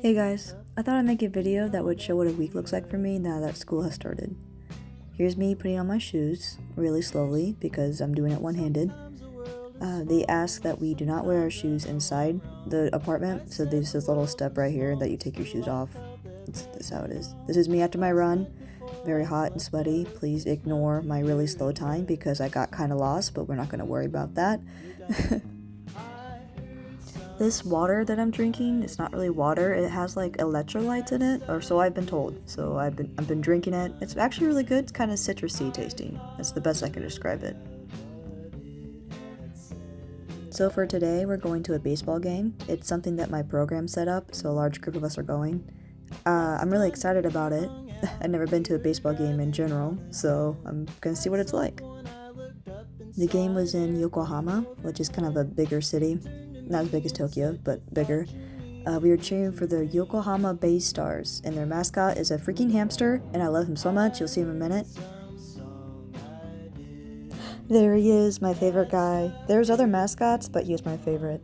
Hey guys, I thought I'd make a video that would show what a week looks like for me now that school has started. Here's me putting on my shoes really slowly because I'm doing it one-handed. They ask that we do not wear our shoes inside the apartment, so there's this little step right here that you take your shoes off. This is how it is. This is me after my run, very hot and sweaty. Please ignore my really slow time because I got kind of lost, but we're not going to worry about that. This water that I'm drinking, it's not really water, it has like electrolytes in it, or so I've been told. So I've been drinking it. It's actually really good. It's kind of citrusy tasting. That's the best I can describe it. So for today, we're going to a baseball game. It's something that my program set up, so a large group of us are going. I'm really excited about it. I've never been to a baseball game in general, so I'm gonna see what it's like. The game was in Yokohama, which is kind of a bigger city. Not as big as Tokyo, but bigger. We were cheering for the Yokohama Bay Stars, and their mascot is a freaking hamster, and I love him so much. You'll see him in a minute. There he is, my favorite guy. There's other mascots, but he was my favorite.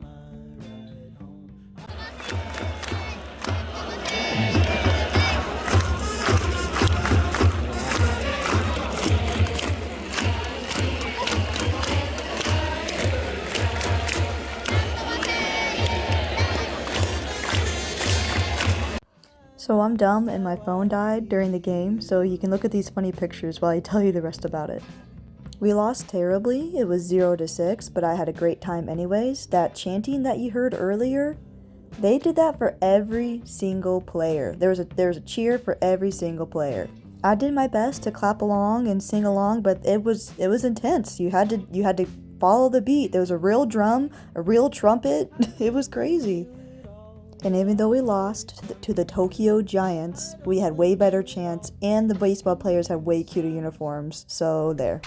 So I'm dumb and my phone died during the game, so you can look at these funny pictures while I tell you the rest about it. We lost terribly, it was 0-6, but I had a great time anyways. That chanting that you heard earlier, they did that for every single player. There was a cheer for every single player. I did my best to clap along and sing along, but it was intense. You had to follow the beat. There was a real drum, a real trumpet. It was crazy. And even though we lost to the Tokyo Giants, we had way better chants, and the baseball players had way cuter uniforms, so there.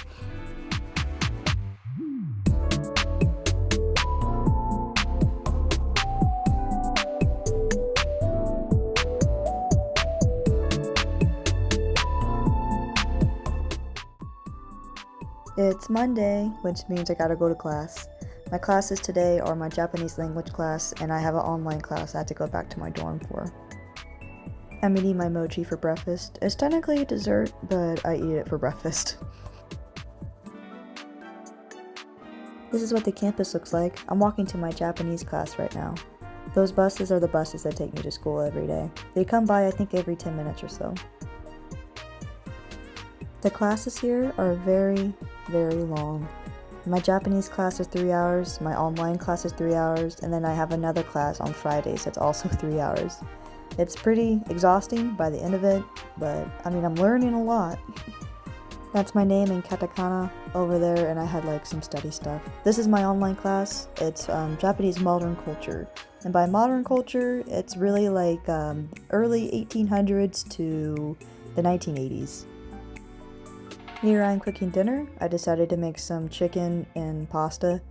It's Monday, which means I gotta go to class. My classes today are my Japanese language class, and I have an online class I have to go back to my dorm for. I'm eating my mochi for breakfast. It's technically a dessert, but I eat it for breakfast. This is what the campus looks like. I'm walking to my Japanese class right now. Those buses are the buses that take me to school every day. They come by, I think, every 10 minutes or so. The classes here are very, very long. My Japanese class is 3 hours, my online class is 3 hours, and then I have another class on Fridays that's also 3 hours. It's pretty exhausting by the end of it, but I mean, I'm learning a lot. That's my name in katakana over there, and I had like some study stuff. This is my online class. It's Japanese modern culture. And by modern culture, it's really like early 1800s to the 1980s. Here I'm cooking dinner. I decided to make some chicken and pasta.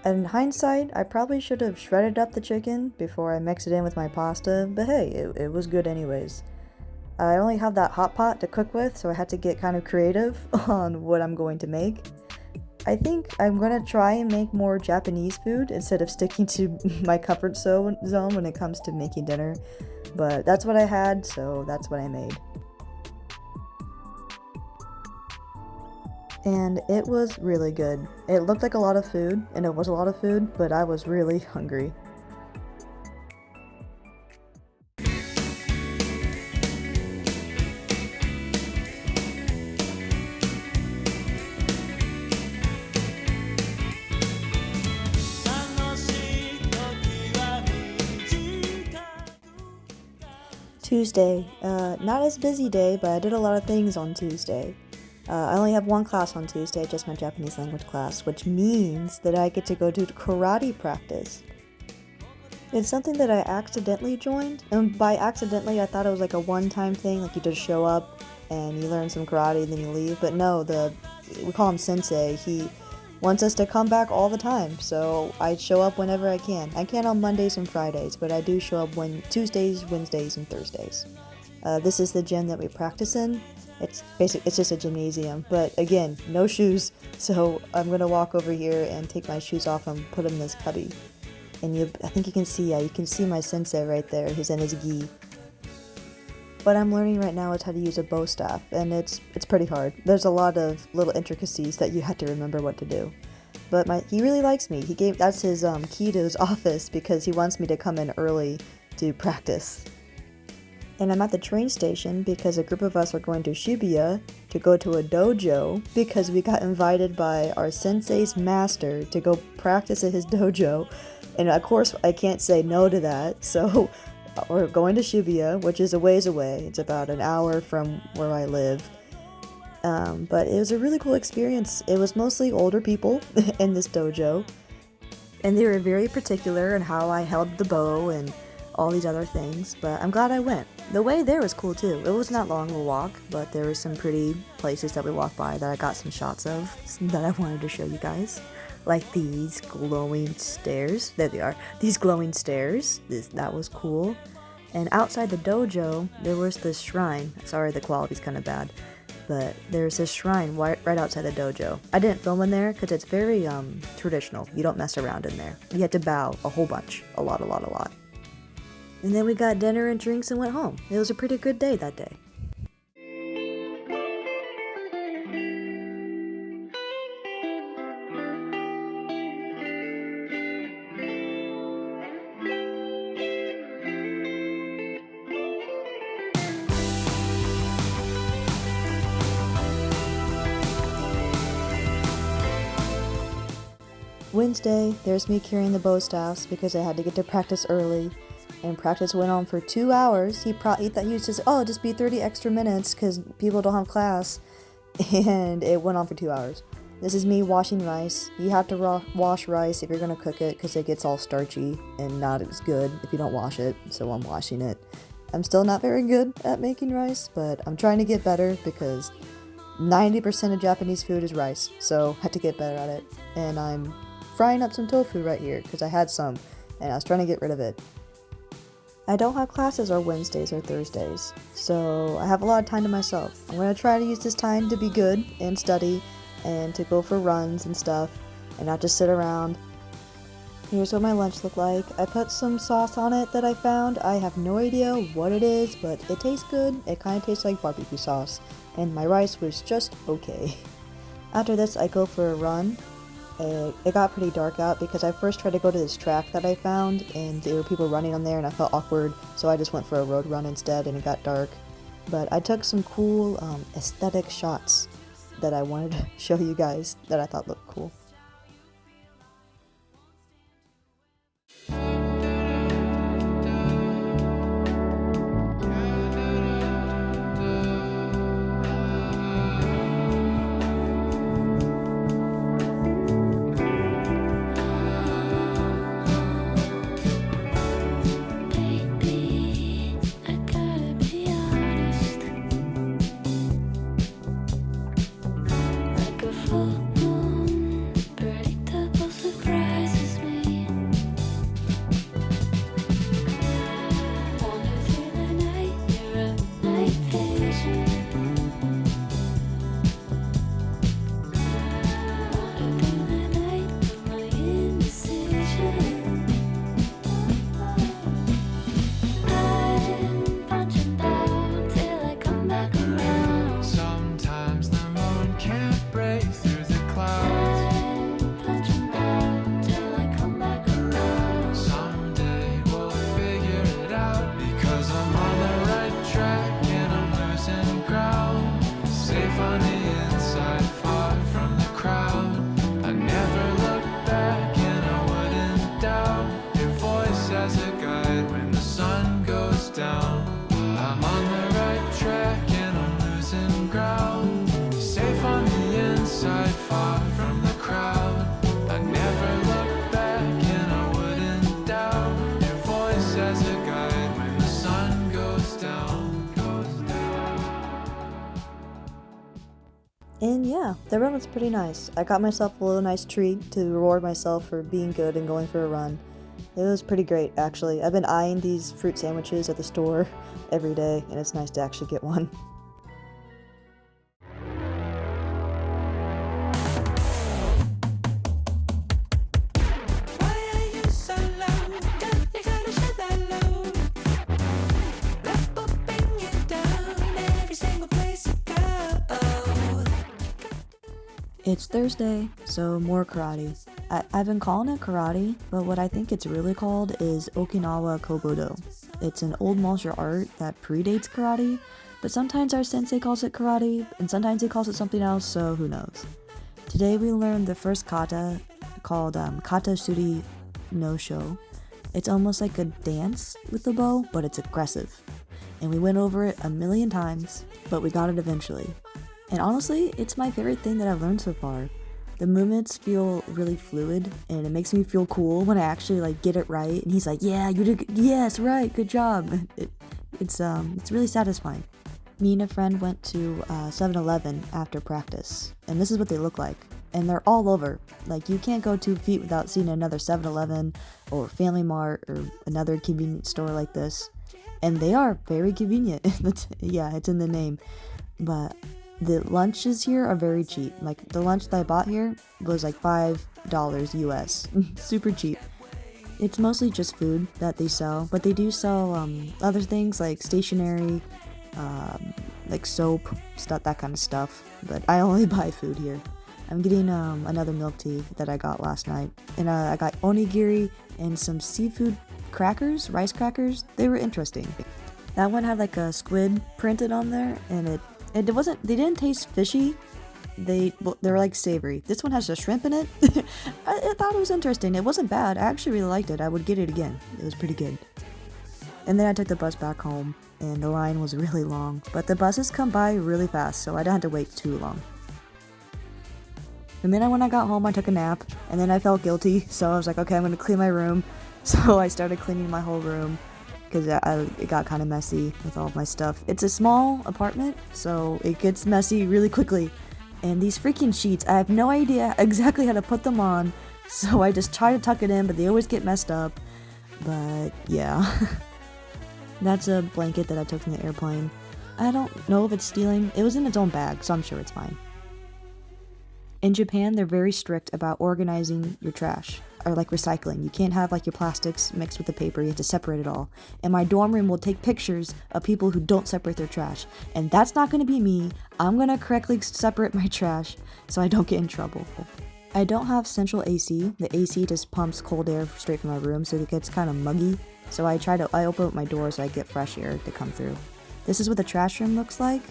In hindsight, I probably should have shredded up the chicken before I mix it in with my pasta, but hey, it was good anyways. I only have that hot pot to cook with, so I had to get kind of creative on what I'm going to make. I think I'm gonna try and make more Japanese food instead of sticking to my comfort zone when it comes to making dinner, but that's what I had, so that's what I made. And it was really good. It looked like a lot of food, and it was a lot of food, but I was really hungry. Tuesday, not as busy day, but I did a lot of things on Tuesday. I only have one class on Tuesday, just my Japanese language class, which means that I get to go to karate practice. It's something that I accidentally joined, and by accidentally I thought it was like a one-time thing, like you just show up and you learn some karate and then you leave, but no, we call him sensei. He wants us to come back all the time, so I show up whenever I can. I can't on Mondays and Fridays, but I do show up Tuesdays, Wednesdays, and Thursdays. This is the gym that we practice in. It's just a gymnasium, but again, no shoes, so I'm gonna walk over here and take my shoes off and put them in this cubby. And I think you can see, yeah, you can see my sensei right there. He's in his gi. What I'm learning right now is how to use a bow staff, and it's pretty hard. There's a lot of little intricacies that you have to remember what to do. But he really likes me. That's his key to his office because he wants me to come in early to practice. And I'm at the train station because a group of us are going to Shibuya to go to a dojo because we got invited by our sensei's master to go practice at his dojo. And of course, I can't say no to that, so we're going to Shibuya, which is a ways away. It's about an hour from where I live. But it was a really cool experience. It was mostly older people in this dojo, and they were very particular in how I held the bow and all these other things, but I'm glad I went. The way there was cool too. It wasn't that long of a walk, but there were some pretty places that we walked by that I got some shots of that I wanted to show you guys. Like these glowing stairs. There they are. These glowing stairs. That was cool. And outside the dojo, there was this shrine. Sorry, the quality's kind of bad. But there's this shrine right outside the dojo. I didn't film in there because it's very traditional. You don't mess around in there. You have to bow a whole bunch. A lot. And then we got dinner and drinks and went home. It was a pretty good day that day. Wednesday, there's me carrying the bow staffs because I had to get to practice early. And practice went on for 2 hours. He thought he was just, just be 30 extra minutes because people don't have class. And it went on for 2 hours. This is me washing rice. You have to wash rice if you're going to cook it because it gets all starchy and not as good if you don't wash it. So I'm washing it. I'm still not very good at making rice, but I'm trying to get better because 90% of Japanese food is rice. So I had to get better at it. And I'm frying up some tofu right here because I had some and I was trying to get rid of it. I don't have classes on Wednesdays or Thursdays, so I have a lot of time to myself. I'm going to try to use this time to be good and study and to go for runs and stuff and not just sit around. Here's what my lunch looked like. I put some sauce on it that I found. I have no idea what it is, but it tastes good. It kind of tastes like barbecue sauce, and my rice was just okay. After this, I go for a run. It got pretty dark out because I first tried to go to this track that I found and there were people running on there and I felt awkward, so I just went for a road run instead and it got dark. But I took some cool aesthetic shots that I wanted to show you guys that I thought looked cool. And yeah, the run was pretty nice. I got myself a little nice treat to reward myself for being good and going for a run. It was pretty great, actually. I've been eyeing these fruit sandwiches at the store every day, and it's nice to actually get one. Why are you so loud? It's Thursday, so more karate. I've been calling it karate, but what I think it's really called is Okinawa Kobudo. It's an old martial art that predates karate, but sometimes our sensei calls it karate, and sometimes he calls it something else, so who knows. Today we learned the first kata, called Kata Shuri no Sho. It's almost like a dance with the bow, but it's aggressive. And we went over it a million times, but we got it eventually. And honestly, it's my favorite thing that I've learned so far. The movements feel really fluid, and it makes me feel cool when I actually get it right. And he's like, "Yeah, you did. Yes, right. Good job." It's really satisfying. Me and a friend went to 7-Eleven after practice, and this is what they look like. And they're all over. You can't go 2 feet without seeing another 7-Eleven or Family Mart or another convenience store like this. And they are very convenient. Yeah, it's in the name. But the lunches here are very cheap. The lunch that I bought here was $5 US. Super cheap. It's mostly just food that they sell, but they do sell other things like stationery, soap, stuff, that kind of stuff. But I only buy food here. I'm getting another milk tea that I got last night. And I got onigiri and some seafood crackers, rice crackers. They were interesting. That one had a squid printed on there, and they didn't taste fishy. They were savory. This one has a shrimp in it. I thought it was interesting. It wasn't bad. I actually really liked it. I would get it again. It was pretty good. And then I took the bus back home, and the line was really long. But the buses come by really fast, so I didn't have to wait too long. And then when I got home, I took a nap, and then I felt guilty, so I was like, okay, I'm going to clean my room. So I started cleaning my whole room, because it got kind of messy with all of my stuff. It's a small apartment, so it gets messy really quickly. And these freaking sheets, I have no idea exactly how to put them on, so I just try to tuck it in, but they always get messed up. But yeah. That's a blanket that I took from the airplane. I don't know if it's stealing. It was in its own bag, so I'm sure it's fine. In Japan, they're very strict about organizing your trash, or recycling. You can't have your plastics mixed with the paper. You have to separate it all. And my dorm room will take pictures of people who don't separate their trash. And that's not going to be me. I'm going to correctly separate my trash so I don't get in trouble. I don't have central AC. The AC just pumps cold air straight from my room, so it gets kind of muggy. So I open up my door so I get fresh air to come through. This is what the trash room looks like.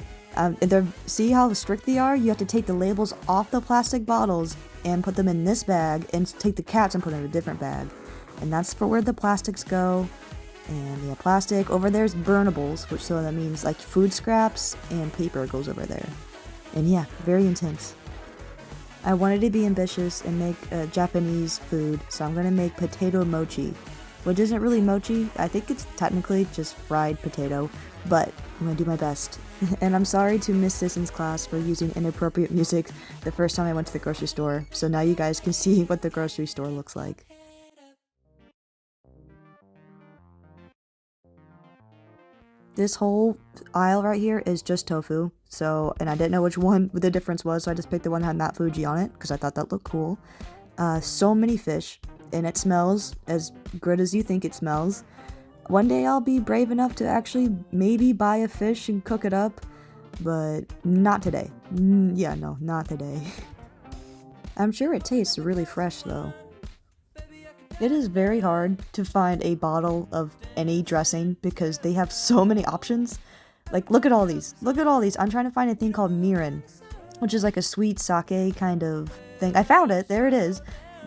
See how strict they are? You have to take the labels off the plastic bottles and put them in this bag, and take the caps and put them in a different bag. And that's for where the plastics go. And yeah, plastic. Over there's burnables, so that means food scraps and paper goes over there. And yeah, very intense. I wanted to be ambitious and make Japanese food, so I'm gonna make potato mochi, which isn't really mochi. I think it's technically just fried potato, but I'm gonna do my best. And I'm sorry to Miss Sisson's class for using inappropriate music the first time I went to the grocery store, so now you guys can see what the grocery store looks like. This whole aisle right here is just tofu, and I didn't know which one the difference was, so I just picked the one that had Mount Fuji on it, because I thought that looked cool. So many fish, and it smells as good as you think it smells. One day I'll be brave enough to actually maybe buy a fish and cook it up, but not today. Yeah, no, not today. I'm sure it tastes really fresh though. It is very hard to find a bottle of any dressing because they have so many options. Look at all these. Look at all these. I'm trying to find a thing called mirin, which is a sweet sake kind of thing. I found it. There it is.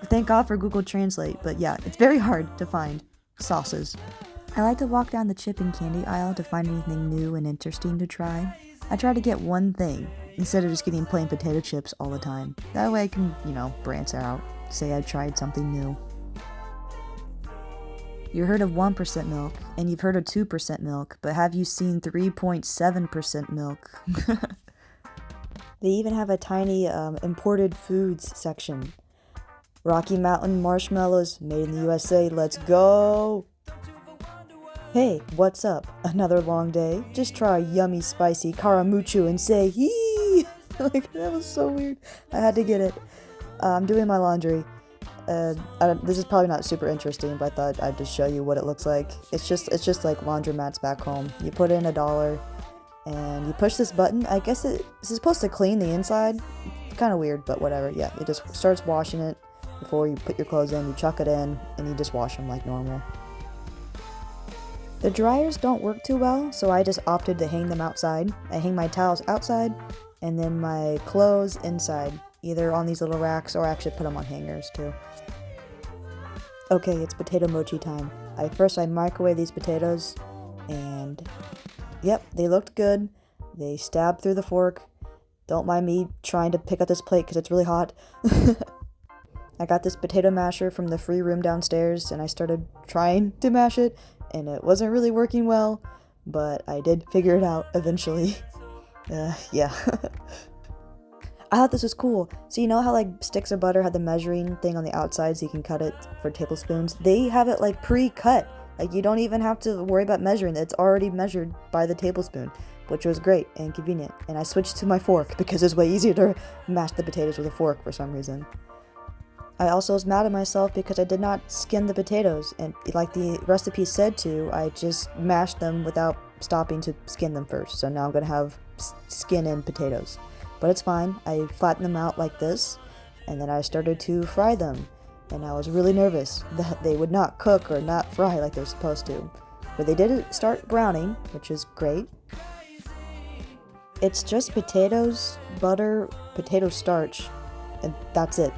Thank God for Google Translate. But yeah, it's very hard to find sauces. I like to walk down the chip and candy aisle to find anything new and interesting to try. I try to get one thing instead of just getting plain potato chips all the time. That way I can, branch out, say I tried something new. You heard of 1% milk, and you've heard of 2% milk, but have you seen 3.7% milk? They even have a tiny imported foods section. Rocky Mountain marshmallows, made in the USA, let's go! Hey, what's up? Another long day? Just try a yummy spicy karamuchu and say hee! That was so weird. I had to get it. I'm doing my laundry. This is probably not super interesting, but I thought I'd just show you what it looks like. It's just like laundromats back home. You put in $1, and you push this button. I guess it's supposed to clean the inside. It's kind of weird, but whatever. Yeah, it just starts washing it before you put your clothes in. You chuck it in, and you just wash them like normal. The dryers don't work too well, so I just opted to hang them outside. I hang my towels outside, and then my clothes inside, either on these little racks or I actually put them on hangers too. Okay, it's potato mochi time. First I microwave these potatoes, and yep, they looked good. They stabbed through the fork. Don't mind me trying to pick up this plate because it's really hot. I got this potato masher from the free room downstairs, and I started trying to mash it, and it wasn't really working well, but I did figure it out eventually. Yeah. I thought this was cool. So you know how like sticks of butter had the measuring thing on the outside so you can cut it for tablespoons? They have it like pre-cut. Like you don't even have to worry about measuring. It's already measured by the tablespoon, which was great and convenient. And I switched to my fork because it's way easier to mash the potatoes with a fork for some reason. I also was mad at myself because I did not skin the potatoes, and like the recipe said to, I just mashed them without stopping to skin them first. So now I'm gonna have skin and potatoes. But it's fine. I flattened them out like this, and then I started to fry them. And I was really nervous that they would not cook or not fry like they're supposed to. But they did start browning, which is great. It's just potatoes, butter, potato starch, and that's it.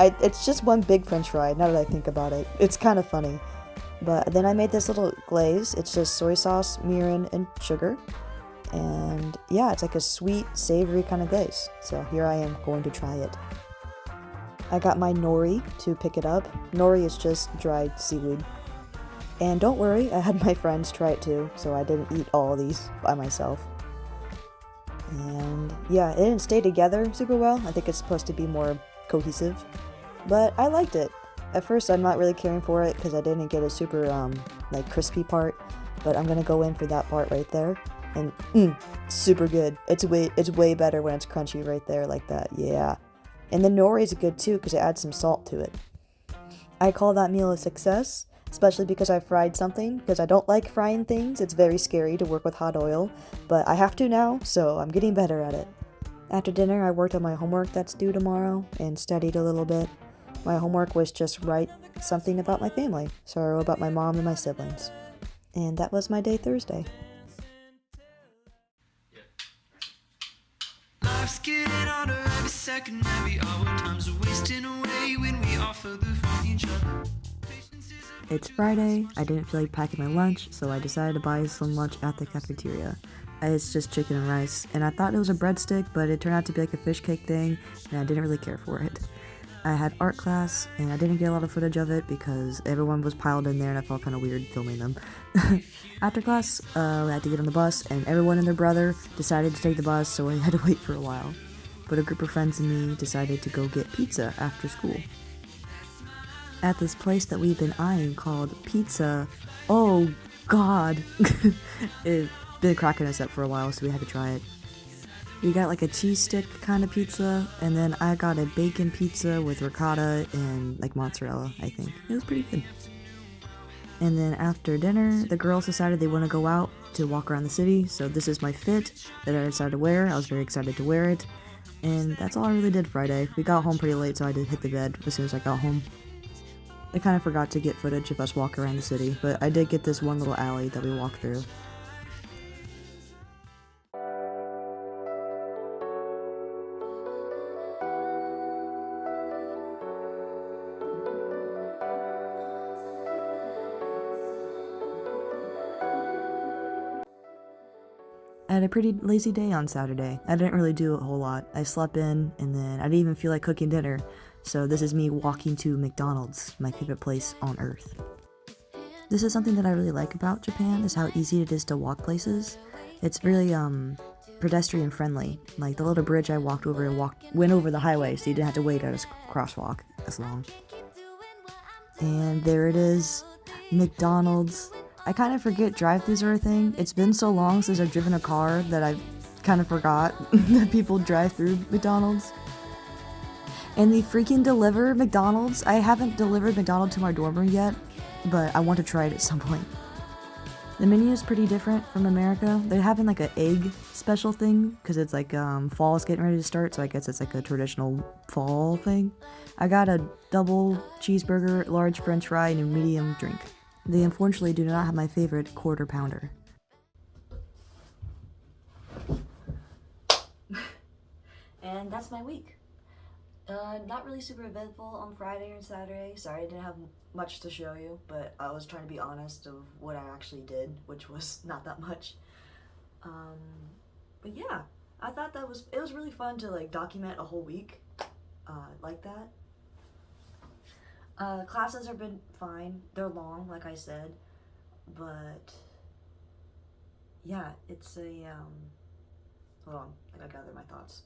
It's just one big french fry, now that I think about it. It's kind of funny. But then I made this little glaze. It's just soy sauce, mirin, and sugar. And yeah, it's like a sweet, savory kind of glaze. So here I am going to try it. I got my nori to pick it up. Nori is just dried seaweed. And don't worry, I had my friends try it too, so I didn't eat all of these by myself. And yeah, it didn't stay together super well. I think it's supposed to be more cohesive. But I liked it. At first I'm not really caring for it because I didn't get a super like crispy part, but I'm gonna go in for that part right there. And super good. It's way better when it's crunchy right there like that. Yeah. And the nori is good too because it adds some salt to it. I call that meal a success, especially because I fried something, because I don't like frying things. It's very scary to work with hot oil, but I have to now, so I'm getting better at it. After dinner, I worked on my homework that's due tomorrow and studied a little bit. My homework was just write something about my family, so about my mom and my siblings. And that was my day Thursday. Life's getting harder every second, every hour. Time's wasting away when we offer the phone each other. It's Friday. I didn't feel like packing my lunch, so I decided to buy some lunch at the cafeteria. It's just chicken and rice, and I thought it was a breadstick, but it turned out to be like a fish cake thing, and I didn't really care for it. I had art class, and I didn't get a lot of footage of it because everyone was piled in there and I felt kind of weird filming them. After class, I had to get on the bus, and everyone and their brother decided to take the bus, so I had to wait for a while. But a group of friends and me decided to go get pizza after school. At this place that we've been eyeing called Pizza, oh god, it's been cracking us up for a while, so we had to try it. We got like a cheese stick kind of pizza, and then I got a bacon pizza with ricotta and like mozzarella, I think. It was pretty good. And then after dinner, the girls decided they want to go out to walk around the city, so this is my fit that I decided to wear. I was very excited to wear it, and that's all I really did Friday. We got home pretty late, so I did hit the bed as soon as I got home. I kind of forgot to get footage of us walking around the city, but I did get this one little alley that we walked through. I had a pretty lazy day on Saturday. I didn't really do a whole lot. I slept in, and then I didn't even feel like cooking dinner. So this is me walking to McDonald's, my favorite place on earth. This is something that I really like about Japan, is how easy it is to walk places. It's really pedestrian friendly. Like the little bridge I walked over went over the highway, so you didn't have to wait at a crosswalk as long. And there it is, McDonald's. I kind of forget drive-thrus are a thing. It's been so long since I've driven a car that I kind of forgot that people drive through McDonald's. And they freaking deliver McDonald's. I haven't delivered McDonald's to my dorm room yet, but I want to try it at some point. The menu is pretty different from America. They're having like an egg special thing because it's like fall is getting ready to start, so I guess it's like a traditional fall thing. I got a double cheeseburger, large french fry, and a medium drink. They unfortunately do not have my favorite quarter pounder. And that's my week. Not really super eventful on Friday and Saturday. Sorry I didn't have much to show you, but I was trying to be honest of what I actually did, which was not that much. Um, but yeah, I thought it was really fun to like document a whole week like that. Classes have been fine. They're long, like I said, but yeah, it's a hold on, I gotta gather my thoughts.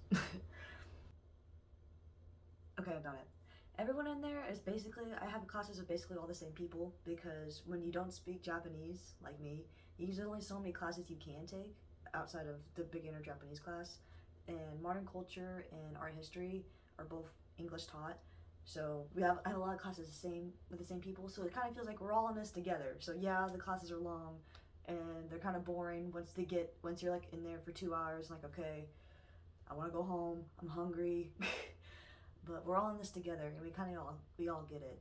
Okay, I've done it. Everyone in there is basically, I have classes with basically all the same people because when you don't speak Japanese, like me, there's only so many classes you can take outside of the beginner Japanese class. And modern culture and art history are both English taught. So I have a lot of classes with the same people, so it kind of feels like we're all in this together. So yeah, the classes are long and they're kind of boring once you're like in there for 2 hours, like, okay, I want to go home, I'm hungry. But we're all in this together, and we all get it.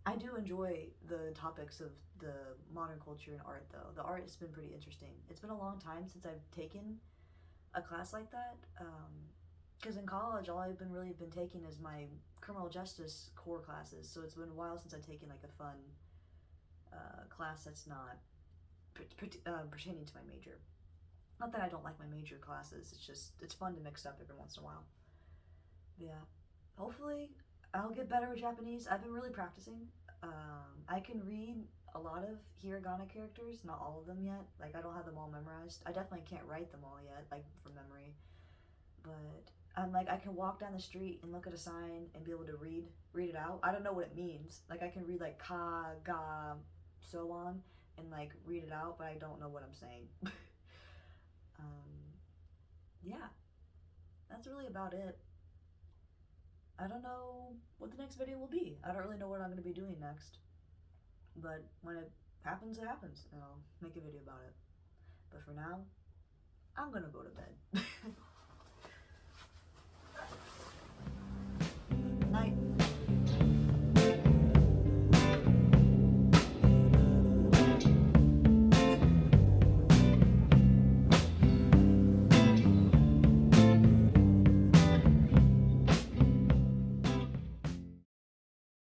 I do enjoy the topics of the modern culture and art, though. The art has been pretty interesting. It's been a long time since I've taken a class like that, because in college, all I've really been taking is my criminal justice core classes. So it's been a while since I've taken like a fun class that's not pertaining to my major. Not that I don't like my major classes. It's fun to mix up every once in a while. Yeah, hopefully I'll get better with Japanese. I've been really practicing. I can read a lot of hiragana characters, not all of them yet. Like, I don't have them all memorized. I definitely can't write them all yet, like from memory. But I'm like, I can walk down the street and look at a sign and be able to read it out. I don't know what it means. Like, I can read like ka, ga, so on, and like read it out, but I don't know what I'm saying. Yeah, that's really about it. I don't know what the next video will be. I don't really know what I'm going to be doing next. But when it happens, it happens. And I'll make a video about it. But for now, I'm going to go to bed.